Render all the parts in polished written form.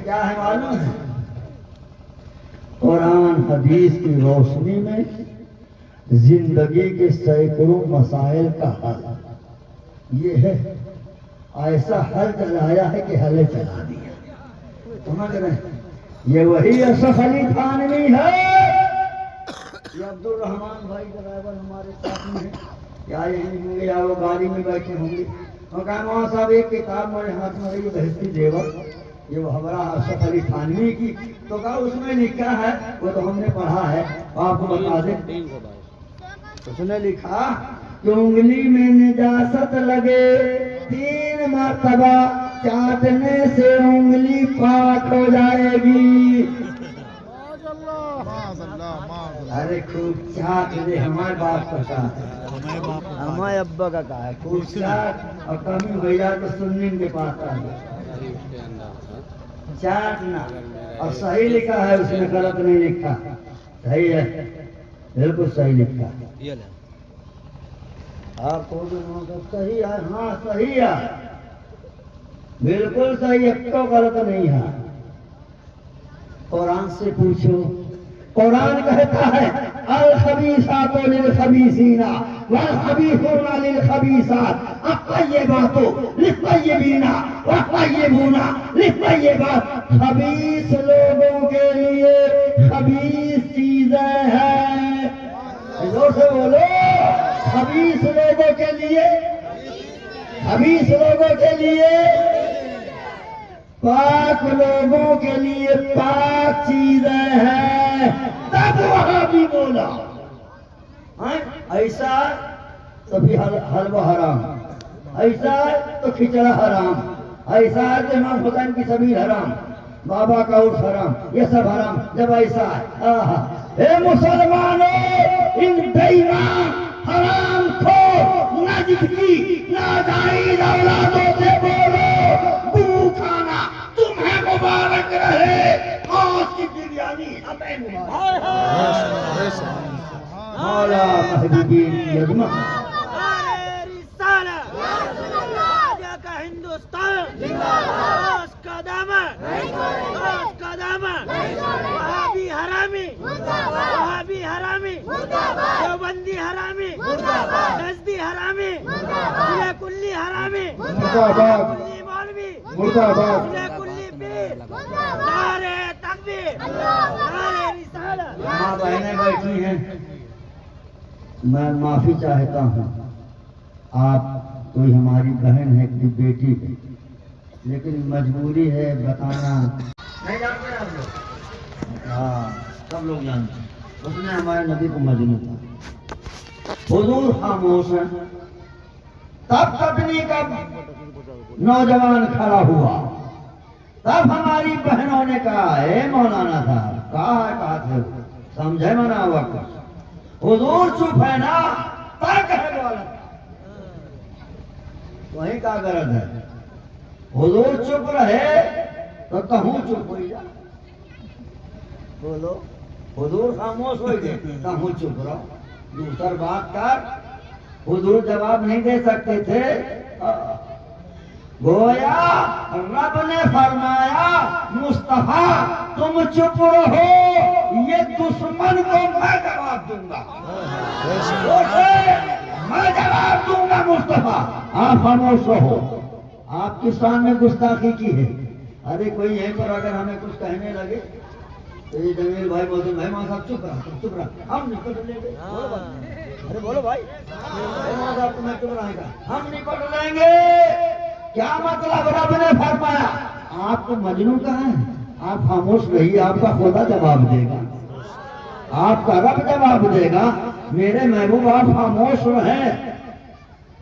क्या है मालूम है? कुरान हदीस की रोशनी में जिंदगी के सैकड़ों मसाइल का हल ये है। ऐसा हल चलाया है कि हले चला दिया। समझ रहे? ये वही अशरफ अली थानवी है। ये अब्दुल रहमान भाई ड्राइवर हमारे साथ में है, या यहीं होंगे या वो गाड़ी में बैठे होंगे। और कहा वहाँ साहब एक किताब मेरे हाथ में रही बहस्ती देवर, ये वो हमारा अशरफ अली थानवी की। तो कहा उसमें लिखा है, वो तो हमने पढ़ा है, आपको बता दें। उसने लिखा कि उंगली में निजासत लगे 3 मरतबा चाटने से उंगली पाक हो जाएगी। अरे खूब चाट ले, हमारे बाप का कहा है, हमारे अब्बा का कहा है, खूब चाट और कमी हो जाए तो सुन्नी के पास आ जाए चाटना। और सही लिखा है उसने, गलत नहीं लिखा, सही है, बिल्कुल सही लिखा। आपको सही है, हाँ सही है, बिल्कुल सही, एक तो गलत नहीं है। कुरान से पूछो, कुरान कहता है अल खबीसातु लिल खबीसीना वल खबीसूना लिल खबीसात अत्तय्यिबातु लित तय्यिबीना व तय्यिबूना लित तय्यिबात। खबीस लोगों के लिए खबीस चीजें हैं। जोर से बोलो, खबीस लोगों के लिए, खबीस लोगों के लिए, पाक लोगों के लिए पाक चीजें हैं। तब वहां भी बोला ऐसा तो भी हलवा हराम, ऐसा तो खिचड़ा हराम, ऐसा तो इमाम हुसैन की सभी हराम, बाबा का उर्स हराम, ये सब हराम। जब ऐसा है, हे मुसलमानों, इन बेईमान हराम खो नजद की नाजायज औलादों से बोलो, गू खाना तुम्हें मुबारक रहे, आज की बिरयानी हमें मुबारक। मौला महबूबीन की अज़मत, का हिंदुस्तान का दामन, का दामन, वहाबी हरामी, वहाबी हरामी, देवबंदी हरामी, नजदी हरामी, कुल्ली हरामी, कुल्ली मौलवी, कुल्ली पीर, नारे तकबीर, नारे रिसालत। माँ बहनें बैठी हैं, मैं माफी चाहता हूँ, आप कोई हमारी बहन है कि बेटी है, लेकिन मजबूरी है बताना। नहीं जानते आप लोग? हाँ, सब लोग जानते हैं। उसने हमारे नबी को मजनू था, हुजूर खामोश है। तब कपनी का नौजवान खड़ा हुआ, तब हमारी बहनों ने कहा, हे मौलाना साहब, कहा थे समझे मना वक्त, हुजूर चुप है ना, तर्क है बोला, वही का गरज है। हुजूर चुप रहे तो कहूँ चुप हो जा, बोलो, हुजूर खामोश हो गए, कहूँ चुप रहो। दूसर बात कर, हुजूर जवाब नहीं दे सकते थे, गोया रब ने फरमाया, मुस्तफा तुम चुप रहो, ये दुश्मन को मैं जवाब दूंगा, मैं जवाब दूंगा मुस्तफा, आप खामोश रहो। आपकी शान में गुस्ताखी की है। अरे कोई यहीं पर अगर हमें कुछ कहने लगे तो ये जमील भाई बोलते भाई मां साहब चुप रहा, चुप रहा, हम निपट लेंगे। अरे बोलो भाई, मां साहब तुम्हें चुप रहेगा, हम निपट लेंगे। क्या मतलब? रब ने फरमाया, आपको मजनू कहा है, आप खामोश रहिए, आपका खुदा जवाब देगा, आपका रब जवाब देगा। मेरे महबूब आप खामोश रहे।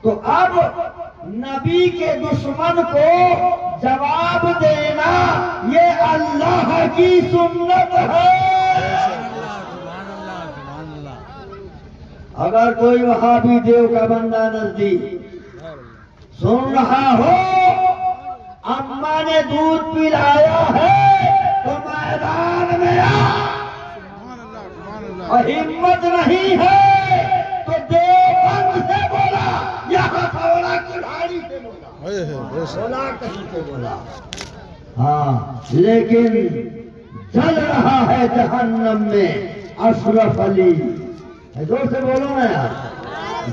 तो अब नबी के दुश्मन को जवाब देना ये अल्लाह की सुन्नत है। अगर कोई वहाबी देव का बंदा नजदीक सुन रहा हो, अम्मा ने दूध पिलाया है तो मैदान में आ, और हिम्मत नहीं है तो देवबंद से बोला, यहाँ थोड़ा कुल्हाड़ी से बोला, बोला कहीं से बोला। हाँ, लेकिन जल रहा है जहन्नम में अशरफ अली। जोर से बोलो ना यार।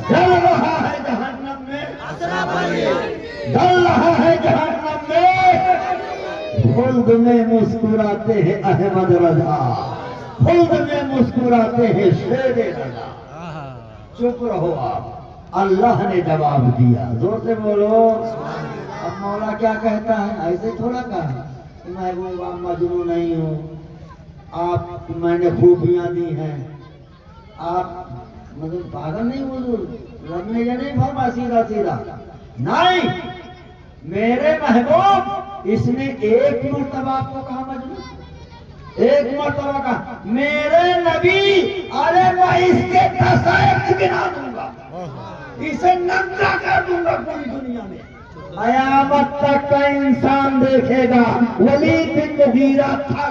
जल रहा है जहन्नम में अशरफ अली, जल रहा है जहन्नम में। खुल्द में मुस्कुराते हैं अहमद रजा, खुल्द में मुस्कुराते हैं शेर रजा। चुप रहो आप, अल्लाह ने जवाब दिया। जोर से बोलो। अब मौला क्या कहता है? ऐसे थोड़ा कहा मैं वो मजनू नहीं हूँ, आप मैंने खूबियां दी हैं, आप मतलब पागल नहीं हुजूर, रब ने ये नहीं फरमा सीधा सीधा। नहीं, मेरे महबूब इसने एक मर्तबा आपको कहा मजनू, एक मर्तबा कहा मेरे नबी, अरे मैं इसके 10 गिना दूंगा, इसे नंगा कर दूंगा पूरी दुनिया में। कयामत तक का इंसान देखेगा वलीद बिन मुगीरा था।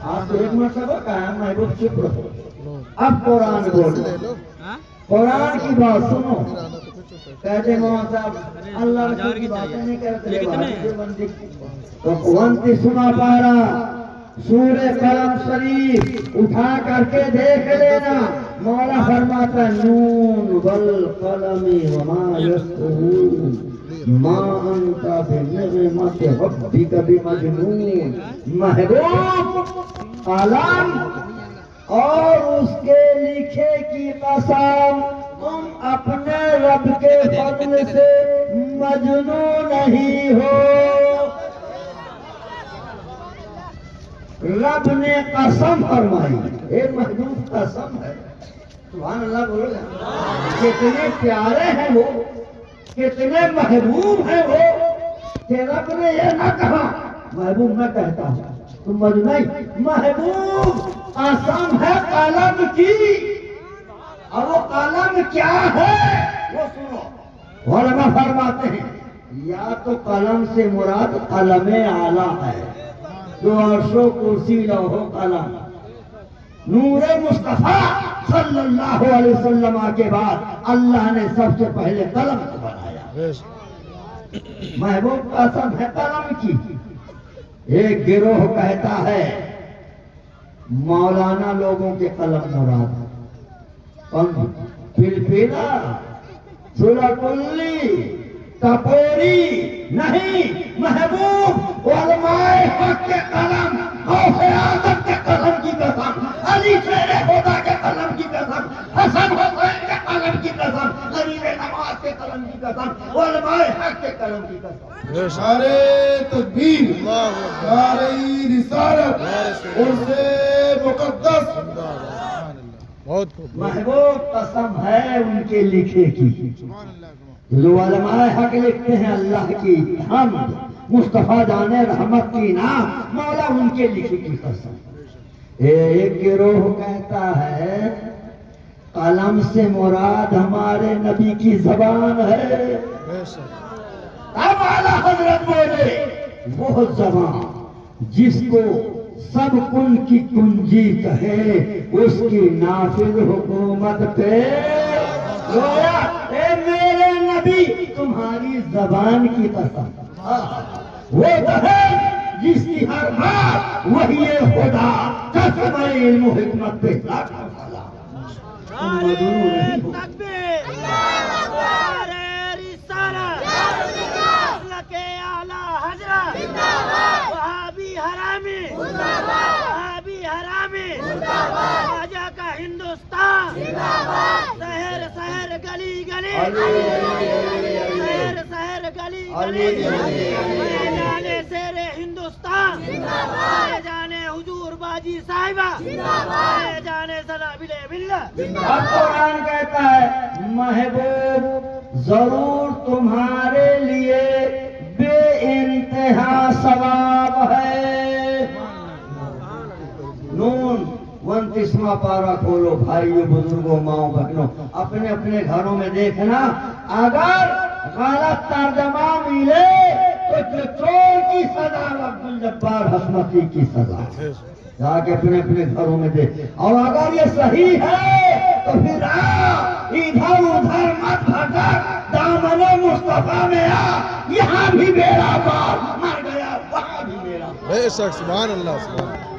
आप तो एक मर्तबा कहा महबूब चुप रहो। अब कुरान बोलो, कुरान की बात सुनो। कहते मौला साहब अल्लाह की बातें नहीं करते। तो 29वां पारा सूरह कलम शरीफ उठा करके देख लेना। मौला फरमाता नून वल कलमी वमा यस्तरून मा अंता बिनिअमति रब्बिका बिमजनून। महबूब कलम और उसके लिखे की कसम, तुम अपने रब के फजल से मजनू नहीं हो। रब ने कसम फरमाई, एक महबूब कसम है। सुभान अल्लाह बोलो। कितने प्यारे हैं वो, कितने महबूब हैं वो, कि रब ने ये ना कहा महबूब मैं कहता हूँ तुम मजनू नहीं। महबूब कसम है कलम की, और वो कलम क्या है वो सुनो। उलमा फरमाते हैं या तो कलम से मुराद कलमे आला है, जो अर्शो कुर्सी लौहो कलम। नूरे मुस्तफा सल्लल्लाहु अलैहि वसल्लम के बाद अल्लाह ने सबसे पहले कलम को बनाया। महबूब कसम है कलम की। एक गिरोह कहता है मौलाना लोगों के कलम मुराद है। फिलफिला सुलकुल्ली टपोरी नहीं, महबूब उलमाए हक के कलम, गौसे आज़म के कलम की कसम, अली शेरे खुदा के कलम की कसम, हसन हुसैन के कलम की कसम, गरीब नवाज के कलम की कसम, उलमाए हक के कलम की कसम। सारे तकबीर, सारे रिसालत, उनसे मुकद्दस बहुत महबूब कसम है उनके लिखे की। जो उलमाए हक लिखते हैं अल्लाह की हमद, मुस्तफा जाने रहमत की नाम, मौला उनके लिखे की कसम। एक गिरोह कहता है कलम से मुराद हमारे नबी की जबान है। अब आला हजरत बोले वो जबान जिसको सब कुल की कुंजी कहे, उसकी नाफिज हुकूमत पे रोया ए मेरे नबी तुम्हारी जबान की कसम। वो कहे जिसकी हर बात वही खुदा, कसम इल्म हिकमत पे लाखों सलाम। तुम मजनू नहीं हो। राजा का हिंदुस्तान, शहर शहर गली गली, शहर शहर गली गली, जाने शेरे हिंदुस्तान, जाने हुजूर बाजी साहिबा, जाने सलाबिले बिल्ला। अब कुरान कहता है महबूब जरूर तुम्हारे लिए बेइंतहा सवाब है। नून 29वां पारा खोलो भाइयों बुजुर्गों माओ बहनों, अपने अपने घरों में देखना। अगर गलत तर्जमा मिले तो जो चोर की सजा अब्दुल जब्बार हसमती की सजा, जाके अपने अपने घरों में देख। और अगर ये सही है तो फिर इधर उधर मत भटक, दामने मुस्तफा में आ, यहाँ भी मेरा बाप मर गया, वहाँ भी मेरा। बेशक, सुभान अल्लाह, सुभान अल्लाह।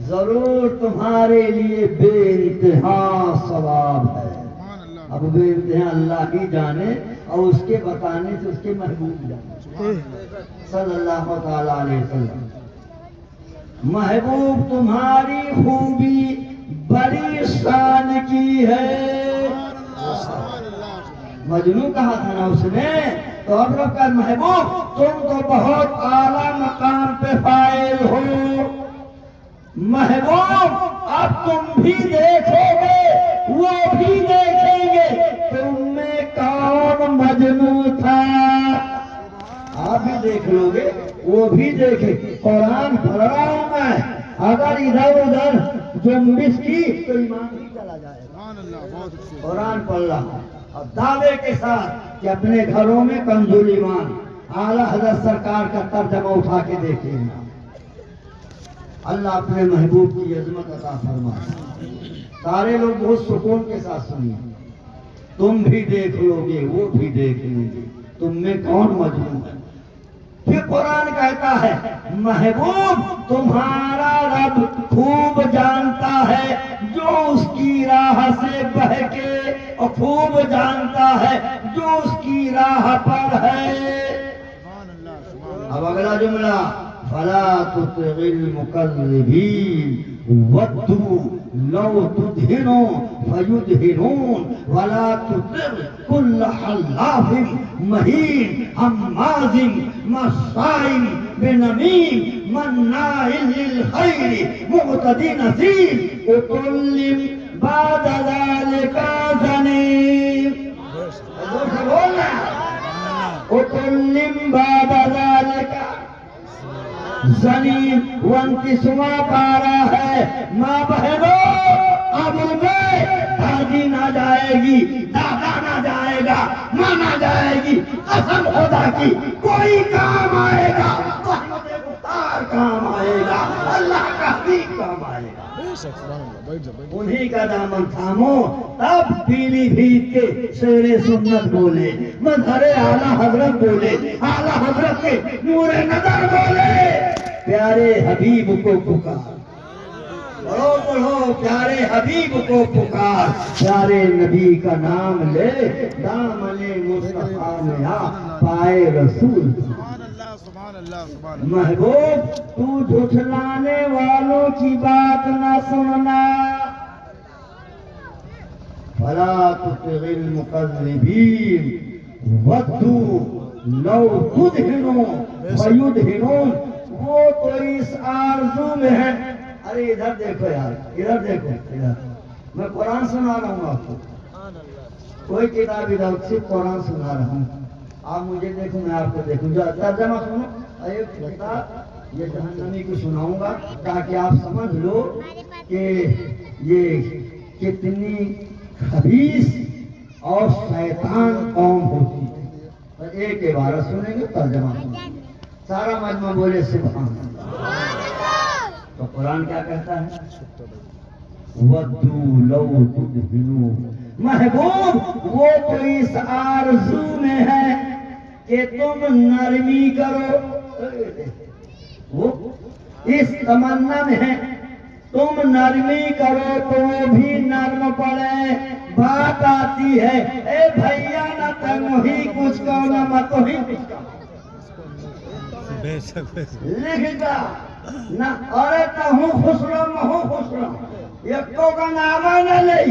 जरूर तुम्हारे लिए बेइंतहा सवाब है। सुभान अल्लाह। अब बेइंतहा अल्लाह ही जाने और उसके बताने से उसके महबूब जाने सल्लल्लाहु ताला अलैहि वसल्लम। महबूब तुम्हारी खूबी बड़ी शान की है। मजनू कहा था ना उसने, तो अब लोग का महबूब तुम तो बहुत आला मकाम पे फाइल हो। महबूब अब तुम भी देखोगे, वो भी देखेंगे तुम में कौन मजनू था। आप भी देख लोगे, वो भी देखे। कुरान पढ़ रहा हूं मैं, अगर इधर उधर जुम्बिश की तो ईमान ही चला जाएगा। सुभान अल्लाह, बहुत अच्छे। कुरान पढ़ रहा हूं और दावे के साथ कि अपने घरों में कमजोर ईमान। आला हज़रत सरकार का तर्जमा उठा के देखिएगा। अल्लाह अपने महबूब की अजमत अता फरमाए। सारे लोग बहुत सुकून के साथ सुनिए। तुम भी देख लोगे, वो भी देख लेंगे तुम में कौन मजनू है। फिर कुरान कहता है महबूब तुम्हारा रब खूब जानता है जो उसकी राह से बहके, और खूब जानता है जो उसकी राह पर है। सुभान अल्लाह, सुभान अल्लाह। अब अगला जुमला, फला तुतिल मुकल्लिबीन वद्दू लौ तुदहिनु फयुदहिनून वला तुतिल कुल्ल हल्लाफिन महीन हम्माजिन मस्साइन बिनमीम मन्नाइल लिल खैरि मुअतदिन नसीम उतुल्लिम बाद ज़ालिका ज़नीम। जोर से बोलना, उतुल्लिम बाद ज़ालिका ज़नीम। 29वां पारा है। माँ बहनों, अब उनमें दादी ना जाएगी, दादा ना जाएगा, माँ ना जाएगी। कसम खुदा की कोई काम आएगा तो अहमद मुख्तार काम आएगा, अल्लाह का हबीब काम आएगा। बेशक, सुभान अल्लाह। बैठ जा, बैठ जा। उन्हीं का दामन थामो, तब पीलीभीत के शेरे सुन्नत बोले, मजहरे आला हजरत बोले, आला हजरत के नूरे नजर बोले, प्यारे हबीब को पुकार। पढ़ो पढ़ो, प्यारे हबीब को पुकार, प्यारे नबी का नाम ले, दामने मुस्तफा में आ पाए रसूल। सुभान अल्लाह, सुभान अल्लाह, सुभान अल्लाह। महबूब तू झुठलाने वालों की बात न सुनना। फला तुतिल मुकल्लिबीन वद्दू लौ तुदहिनु फयुदहिनून। वो तो इस आरज़ू में है। अरे इधर देखो यार, इधर देखो, इधर मैं कुरान सुना रहा हूँ आपको। कोई किताब इधर, सिर्फ कुरान सुना रहा हूँ। आप मुझे देखो, मैं आपको देखूं। जो तर्जमा सुनो, एक किताब ये जहन्नमी को सुनाऊंगा ताकि आप समझ लो कि ये कितनी खबीस और शैतान कौम होती है। तो एक इबारत सुनेंगे, तर्जमा सुनेंगे, सारा मजमा बोले सुभान अल्लाह। तो कुरान क्या कहता है? वद्दू लौ तुदहिनु। महबूब वो तो इस आरज़ू में है कि तुम नरमी करो, वो इस तमन्ना में है तुम नरमी करो तो वो भी नर्म पड़े। बात आती है, ए भैया ना तुम ही कुछ कहो ना मत ही कुछ कहो। लिखता ना, अरे तहू खुश रहो महू खुश रहो, एको का नामा न ले,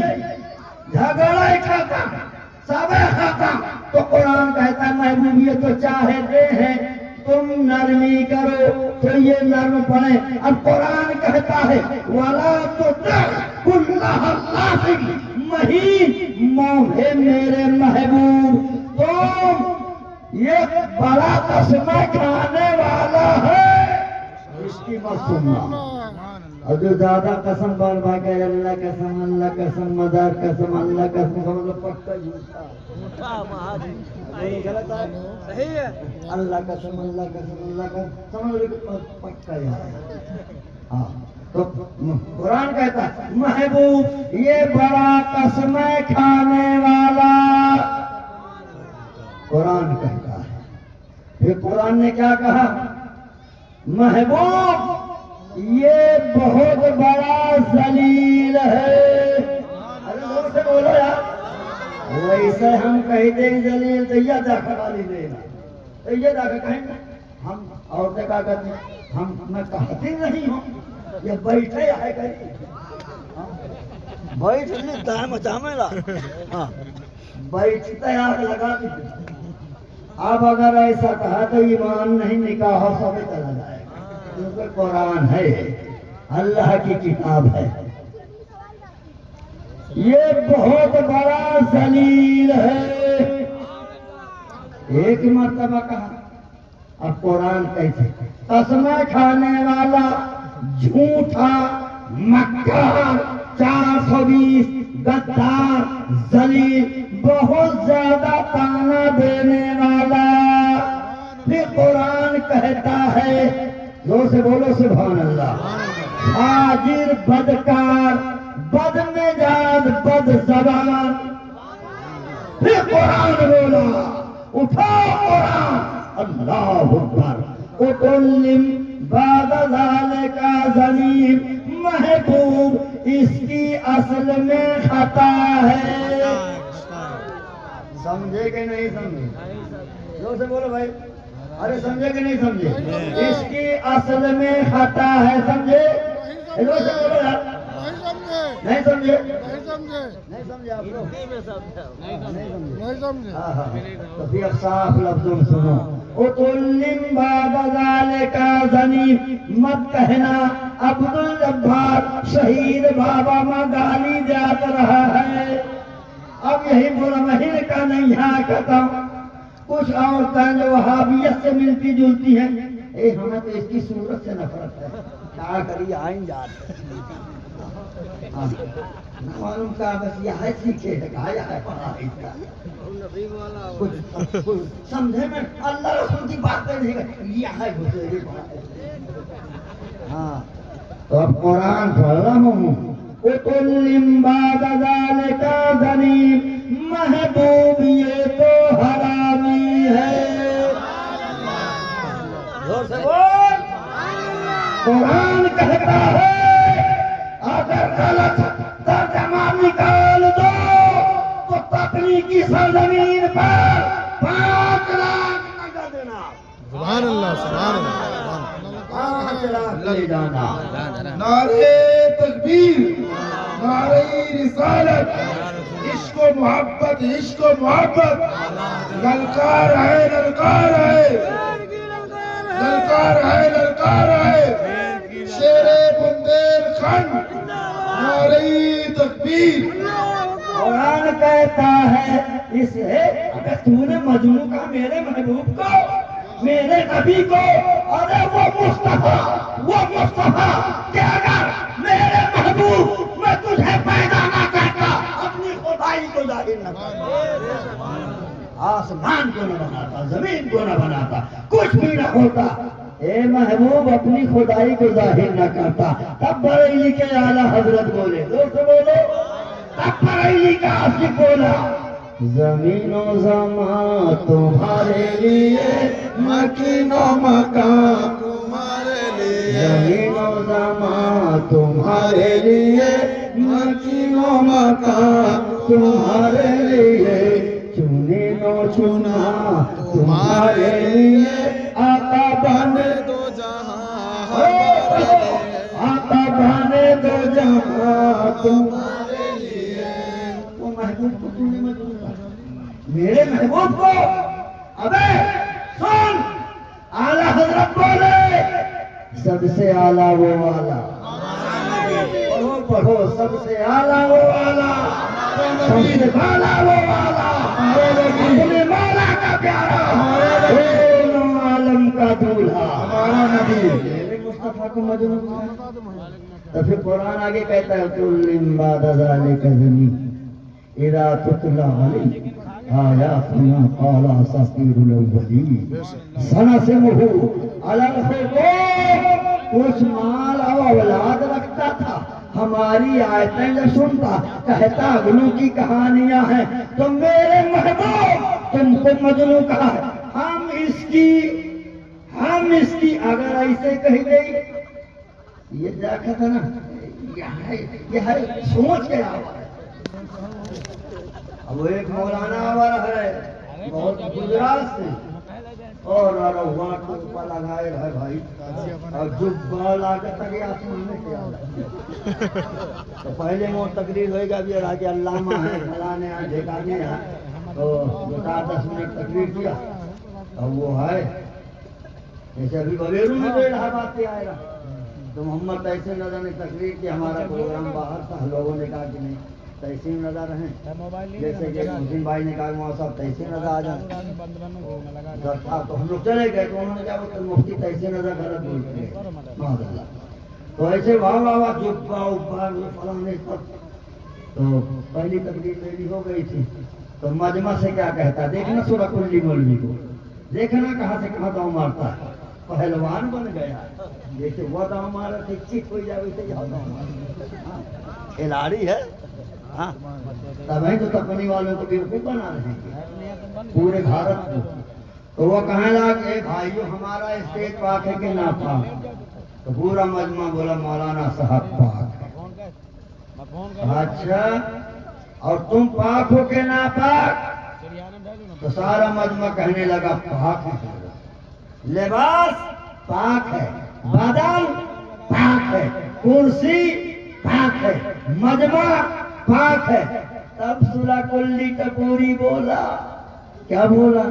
झगड़ा खत्म, सब खत्म। तो कुरान कहता महबूब ये तो चाहते हैं तुम नरमी करो तो ये नर्म पड़े। अब कुरान कहता है वाला तो महीन मोहे मेरे महबूब, तुम ये बड़ा कसम खाने वाला है, इसकी मत सुनना। और जो ज्यादा कसम बार बार कहे अल्लाह कसम, अल्लाह कसम, मदर कसम, अल्लाह कसम, समझ लो पक्का झूठा गलत है। सही है। अल्लाह कसम, अल्लाह कसम, अल्लाह कसम, समझ लो पक्का यार। हाँ, तो कुरान कहता है महबूब ये बड़ा कसम खाने वाला कुरान कहता है। फिर कुरान ने क्या कहा? महबूब ये बहुत बड़ा जलील है। अरे जोर से बोलो यार। वैसे हम कहते हैं जलील तो ये जाकर गाली देगा, तो ये जाकर कहेंगे हम औरतें क्या करते हैं, हम मैं कहती नहीं हूँ, ये बैठे है कहीं बैठ लेता है मचामेला। हाँ बैठते आग लगा दी। अब अगर ऐसा कहा तो ईमान नहीं, निकाह सब चला जाएगा, क्योंकि कुरान है, अल्लाह की किताब है। ये बहुत बड़ा जलील है। एक मर्तबा कहा। अब कुरान कैसे? कसमें खाने वाला, झूठा, मक्कार, 420, गद्दार, जलील, बहुत ज्यादा ताना देने वाला। फिर कुरान कहता है, जोर से बोलो सुभान अल्लाह। हाजिर, बदकार, बदमिजाज, बदजबान। फिर कुरान बोला, उठो कुरान, अल्लाह अकबर। उतुल्लिम बाद ज़ालिका ज़नीम। महबूब इसकी असल में खता है। समझे कि नहीं समझे? जोर से बोलो भाई। अरे समझे कि नहीं समझे? इसकी असल में खता है। समझे? जोर से बोलो यार। नहीं समझे? नहीं समझे आप लोग? नहीं समझे? हाँ। तो फिर अब साफ लफ्जों में सुनो। उतुल्लिम बाद ज़ालिका ज़नीम। मत कहना अब्दुल जब्बार शहीद बाबा माँ गाली जात रहा है। अब यही बुलमहिर का नहीं यहाँ कहता हूँ। कुछ औरतें जो वहाबियत से मिलती जुलती हैं, हमें तो इसकी सूरत से नफरत है, क्या करिए आइन जात मालूम का बस यह है, सीखे है, गाया है, पढ़ा है इसका कुछ समझे में अल्लाह रसूल की बातें नहीं यह है घुसेरी पढ़ा है। हाँ तो अब कुरान पढ़ रहा हूँ। उतुल्लिम बाद ज़ालिका ज़नीम। महबूब ये तो हरामी है। जोर से बोल। कुरान कहता है अगर गलत तर्जमा निकाल दो तो तकनीकी सरजमीन पर 5 लाख लगा देना। सुभान अल्लाह, सुभान अल्लाह। 5 लाख ले जाना। नारे तकबीर, नारे रिसालत, इश्क व मोहब्बत, इश्क व मोहब्बत। ललकार है, ललकार है, ललकार है, ललकार है। शेरे बुंदेलखंड, नारे तकबीर। कुरान कहता है इसे, अगर तूने मजनू का मेरे महबूब को, मेरे नबी को, अरे वो मुस्तफा के अगर मेरे महबूब मैं तुझे पैदा ना करता, अपनी खुदाई को जाहिर न करता, आसमान को न बनाता, जमीन को न बनाता, कुछ भी न होता, ए महबूब अपनी खुदाई को जाहिर न करता, तब बरेली के आला हजरत बोले, दोस्त बोलो, तब बरेली का आशिक बोला, जमीनो जमा तुम्हारे लिए, मकीनो मकान तुम्हारे लिए, जमीनो जमा तुम्हारे लिए, मकीनो मकान तुम्हारे लिए, चुने नो चुना तुम्हारे लिए, आका बने दो जहां, आका बने दो जहां तुम्हारे लिए। वो महबूब को तूने मजबूर मेरे महबूब को, अबे सुन, आला हजरत बोले, सबसे आला वो वाला, पढ़ो पढ़ो, सबसे आला वो वाला, सबसे वाला वो वाला, अपने मौला का प्यारा, दोनों आलम का दूल्हा, हमारा नबी। मेरे मुस्तफा को मजनू। तो फिर कुरान आगे कहता है तुल्लिम बाद ज़ालिका ज़नीम इज़ा तुतला अलैहि आयातुना क़ाला असातीरुल अव्वलीन सनसिमुहु अलल खुलूब। कुछ माल और औलाद रखता था, हमारी आयतें जब सुनता कहता अगलों की कहानियां हैं, तो मेरे महबूब तुमको मजनू कहा है। हम इसकी अगर ऐसे कही गई, ये देखा था ना, यह सोच के आवा है। अब एक मौलाना आवा है बहुत गुजरात से, और अरहुआ को ऊपर लगाए है भाई, और जुब्बा लाके तक आसमान में क्या तो पहले वो तकरीर होएगा भी आगे अल्लामा है फलाने हैं ढेकाने हैं, तो 10 मिनट तकरीर किया। अब वो है जैसे अभी बगेरू में तो इलाहाबाद से आएगा, तो मोहम्मद तहसीन रजा ने तकरीर की, हमारा प्रोग्राम बाहर था, लोगों ने कहा कि नहीं तहसीन रजा रहें, जैसे कि मुस्लिम भाई ने कहा वहाँ सब तहसीन रजा आ जाए, तो हम लोग चले गए। तो उन्होंने क्या बोलते मुफ्ती तहसीन रजा गलत बोलते हैं माशाल्लाह। तो ऐसे वाह वाह वाह जुब्बा उब्बा फलाने सब। तो पहली तकरीर मेरी हो गई थी, तो मजमा से क्या कहता, देखना सूरह कुल्ली मौलवी को, देखना कहाँ से कहाँ दाव मारता है, पहलवान बन गया। जैसे वो दाव मारा थे चित हो जाए वैसे यह दाव मारा, खिलाड़ी है। हाँ तभी तो तकनी वालों को बेवकूफ बना रहे हैं पूरे भारत को। तो वो कहने लगा कि भाइयों हमारा स्टेज पाक है कि ना पाक? तो पूरा मजमा बोला मौलाना साहब पाक है। अच्छा और तुम पाक हो के ना पाक? तो सारा मजमा कहने लगा पाक है, लिबास पाक है, बदन पाक है, कुर्सी पाक है, मजमा पाक है। तब सूरह कुल्ली टपूरी बोला, क्या बोला?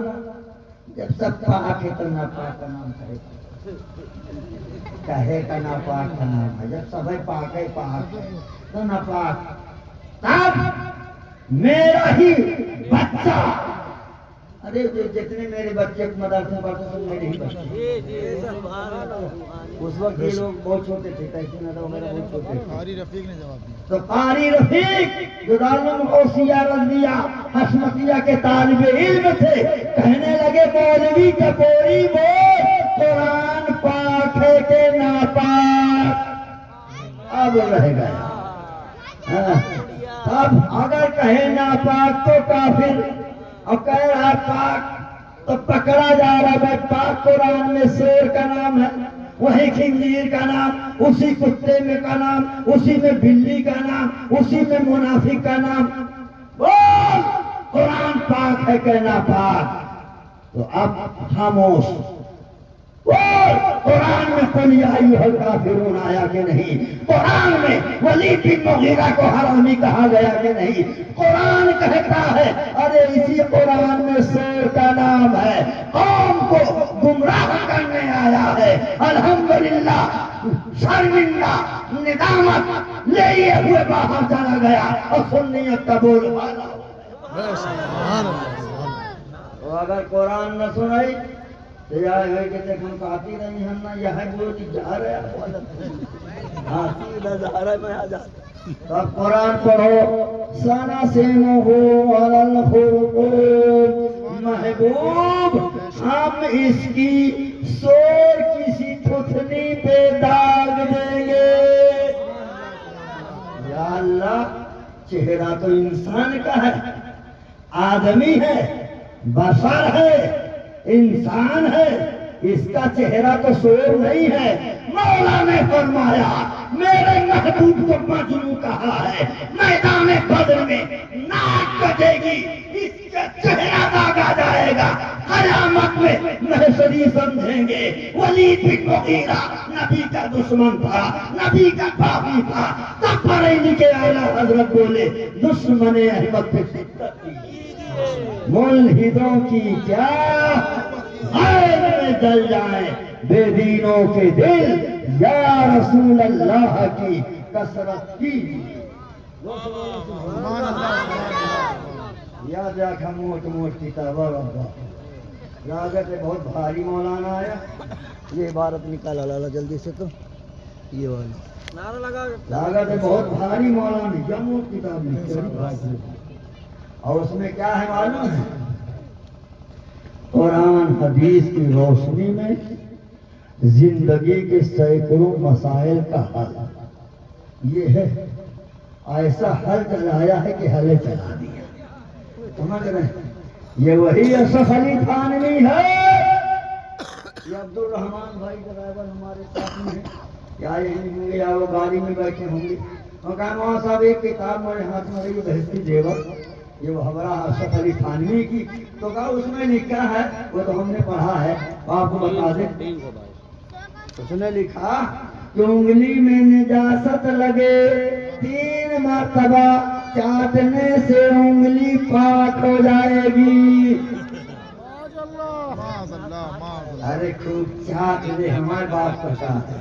जब सब पाक है तो नापाक का नाम कहे का नापाक का नाम है। जब सब पाक है तो नापाक। तब मेरा ही बच्चा, अरे जितने मेरे बच्चे मदरसे पढ़ते सब मेरे ही बच्चे। उस वक्त ये लोग बहुत छोटे थे, कैसे ना वगैरह बहुत छोटे थे। कारी रफीक ने जवाब दिया। तो कारी रफीक जो दारुल गौसिया रज़िया हशमतिया के तालिबे इल्म थे, कहने लगे मौलवी टपोरी बोल कुरान पाक है के नापाक? अब रह गया। अब अगर कहे नापाक तो काफिर, और कह रहा पाक तो पकड़ा जा रहा है। पाक कुरान में शेर का नाम है, वही खिंजीर का नाम, उसी कुत्ते में का नाम, उसी में बिल्ली का नाम, उसी में मुनाफिक का नाम। बोल कुरान पाक है कहना पाक? तो अब खामोश। बोल कुरान में कुल या अय्युहल काफिरून आया कि नहीं? कुरान में वलीद बिन मुगीरा को हरामी कहा गया कि नहीं? कुरान कहता है, अरे इसी कुरान में शेर का नाम है, कौम को गुमराह करने आया है। अल्हम्दुलिल्लाह शर्मिंदा निदामत लिए हुए बाहर चला गया और सुन्नियत का बोलबाला। तो अगर कुरान न सुनाई तो यार के देखो कहती रही हम ना यह बोली जा रहे हाँ सीधा जा रहा मैं आ जा। तब कुरान पढ़ो, सना से हो महबूब हम इसकी शोर किसी थुथनी पे दाग देंगे। या अल्लाह चेहरा तो इंसान का है, आदमी है, बशर है, इंसान है, इसका चेहरा तो शोर नहीं है। मौला ने फरमाया मेरे महबूब को मजनू कहा है, मैदान बदर में नाक कटेगी, इसका चेहरा दागा जाएगा, कयामत में महशरी समझेंगे। वलीद बिन मुगीरा नबी का दुश्मन था, नबी का बागी था। तब बरेली के आला हजरत बोले दुश्मने अहमद पे शिद्दत की, मुल्हिदों की क्या गैर में जल जाए बेदीनों के दिल, या रसूल अल्लाह की कसरत कीजिए। याद रखा मोट मोट किताब लागत है बहुत भारी। मौलाना आया, ये इबारत निकाला लाला जल्दी से, तो ये वाली नारा लगा, लागत है बहुत भारी मौलाना, क्या मोट किताब लिखी। और उसमें क्या है मालूम है? कुरान हदीस की रोशनी में जिंदगी के सैकड़ों मसाइल का हल। ये है ऐसा हल चलाया है कि हले चला दिया। समझ रहे हैं? ये वही अशरफ अली थानवी है। ये अब्दुल रहमान भाई ड्राइवर हमारे साथ में है, या यही होंगे या वो गाड़ी में बैठे होंगे। और कहा वहाँ साहब एक किताब मेरे हाथ में रही बहती जेवर, ये वो हमारा अशरफ अली थानवी की। तो कहा उसमें लिखा है, वो तो हमने पढ़ा है, आपको बता दे। उसने लिखा कि उंगली में निजासत लगे 3 मरतबा चाटने से उंगली पाक हो जाएगी। अरे खूब चाट ले, हमारे बाप का कहा है,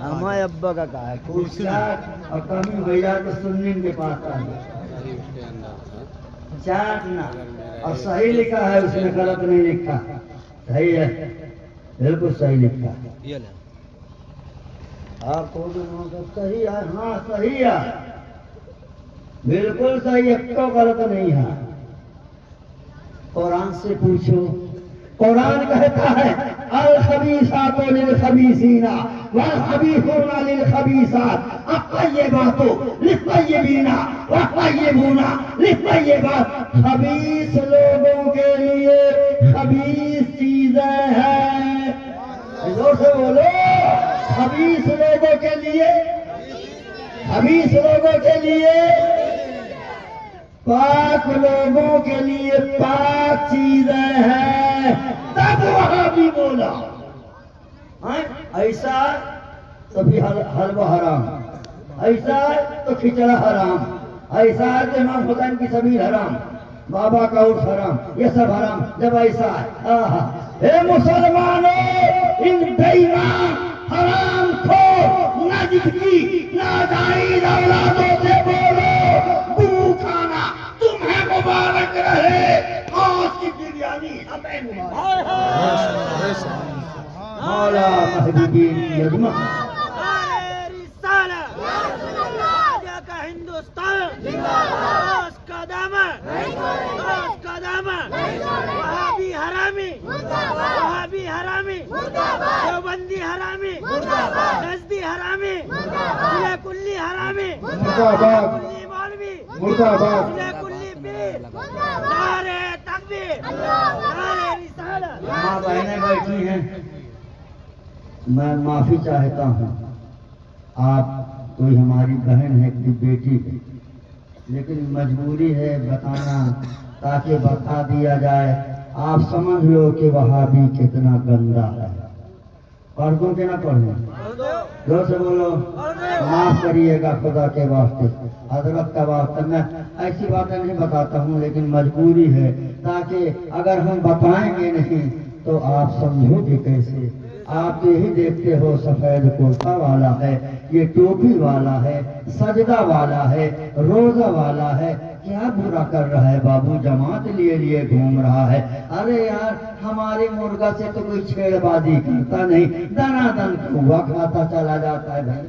हमारे अब्बा का कहा है, खूब चाट और कमी भैया तो सुनने के पास आ चाटना। और सही लिखा है उसने, गलत नहीं लिखा, सही है, बिल्कुल सही लिखा है। आप सही है, हाँ सही है, बिल्कुल सही, एक तो गलत नहीं है। कुरान से पूछो, कुरान कहता है अल खबीसातु लिल खबीसीना वल खबीसूना लिल खबीसात अत्तय्यिबातु लित्तय्यिबीना वत्तय्यिबूना लित्तय्यिबात। खबीस लोगों के लिए खबीस चीजें हैं, जोर से बोलो, खबीस लोगों के लिए, खबीस लोगों के लिए, पाक लोगों के लिए पाक चीजें हैं। तब वहां भी बोला ऐसा तो भी हलवा हराम, ऐसा तो खिचड़ा हराम, ऐसा तो इमाम हुसैन की सबील हराम, बाबा का उर्स हराम, ये सब हराम। जब ऐसा है, हे मुसलमानों, इन बेईमान हराम खो नजिद की नाजायज औलादों से बोलो, गू खाना तुम्हें मुबारक रहे, आज की बिरयानी हमें मुबारक। मौला महबूबी की अज़मत, रिसाला राजा का हिंदुस्तान, उसका दामन, उसका दामन, वहाबी हरामी, वहाबी हरामी, देवबंदी हरामी, नजदी हरामी, कुल्ली हरामी, कुल्ली मौलवी, कुल्ली पीर, नारे तकबीर, नारे रिसाला। माँ बहनें बैठी हैं, मैं माफी चाहता हूँ, आप कोई हमारी बहन है कि बेटी है, लेकिन मजबूरी है बताना, ताकि बता दिया जाए, आप समझ लो कि वहाबी कितना गंदा है। पढ़ दो कि ना पढ़ो, जोर से बोलो, माफ करिएगा खुदा के वास्ते, हजरत का वास्ते। मैं ऐसी बातें नहीं बताता हूँ, लेकिन मजबूरी है, ताकि अगर हम बताएंगे नहीं तो आप समझोगे कैसे। आप यही देखते हो, सफेद कुर्ता वाला है, ये टोपी वाला है, सजदा वाला है, रोजा वाला है, क्या बुरा कर रहा है बाबू, जमात लिए लिए घूम रहा है। अरे यार, हमारे मुर्गा से तो कोई छेड़बाजी करता नहीं, दनादन कौवा खाता चला जाता है भाई।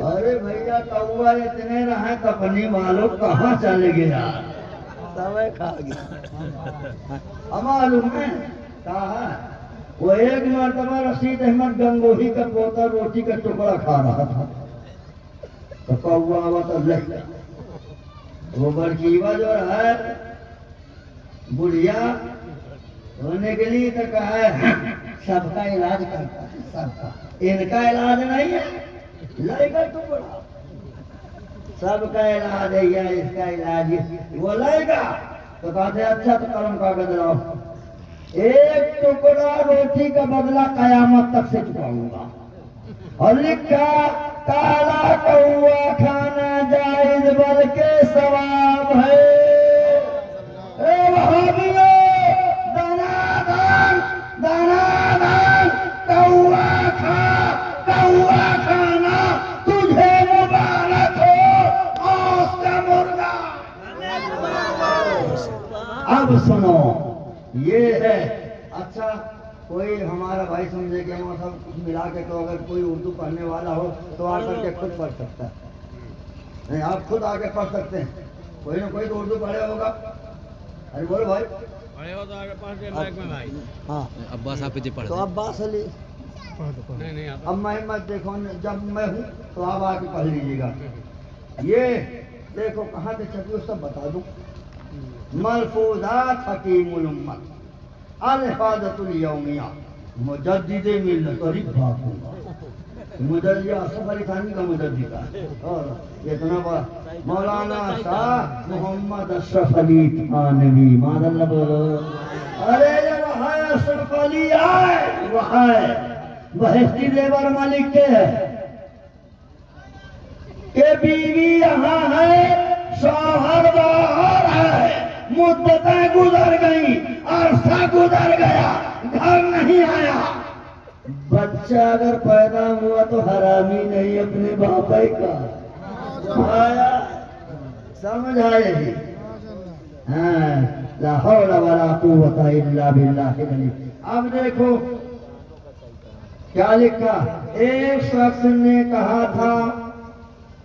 अरे भैया, कौवा इतने रहे तपनी वालों कहाँ चले गया, समय खा गया। मालूम है कहा, वो एक मरतबा रशीद अहमद गंगोही का पोता रोटी का टुकड़ा खा रहा था, तो कौवा आवा तो ले, वो बड़कीवा जो है बुढ़िया होने के लिए तो कहा है सबका इलाज करता है, सबका, इनका इलाज नहीं है, लेगा टुकड़ा, सबका इलाज है या इसका इलाज है, वो लेगा। तो कहते अच्छा, तो कलम कागज लाओ, एक टुकड़ा रोटी का बदला कयामत तक से चुकाऊंगा। और लिखा, काला कौवा खाना जायज बल्कि सवाब है। ए वहाबियों, दनादन दनादन कौवा खा, कौवा खाना तुझे मुबारक हो, औस का मुर्गा। अब सुनो, ये है। अच्छा, कोई हमारा भाई समझे कि हम सब कुछ मिला के, तो अगर कोई उर्दू पढ़ने वाला हो तो आकर के खुद पढ़ सकता है, नहीं आप खुद आके पढ़ सकते हैं, कोई ना कोई तो उर्दू पढ़े होगा। अरे बोलो भाई, पढ़े हो तो आगे पढ़ के माइक में भाई। हाँ, अब्बास आप पीछे पढ़ तो अब्बास अली, नहीं अब मैं मत देखो, जब मैं हूँ तो आप आके पढ़ लीजिएगा। ये देखो कहाँ से छपी, सब बता दूँ। मलफूजात हकीमुल उम्मत अल-हिफाज़तुल यौमिया मुजद्दिद मिल्लत और बापूंगा मुजद्दिद असफ अली थानी का मुजद्दिद है। और इतना बड़ा मौलाना शाह मोहम्मद अशरफ अली थानवी मादल्ला बोलो। अरे ये वहाँ अशरफ अली आए वहाँ बहस्ती देवर मालिक के है के बीवी यहाँ है शौहर बाहर है मुद्दतें गुजर गई अरसा गुजर गया घर नहीं आया। बच्चा अगर पैदा हुआ तो हरामी नहीं अपने बाप का आया समझ आए। हाँ ला हौला वला कुव्वता इल्ला बिल्लाहिल अली। अब देखो क्या लिखा, एक शख्स ने कहा था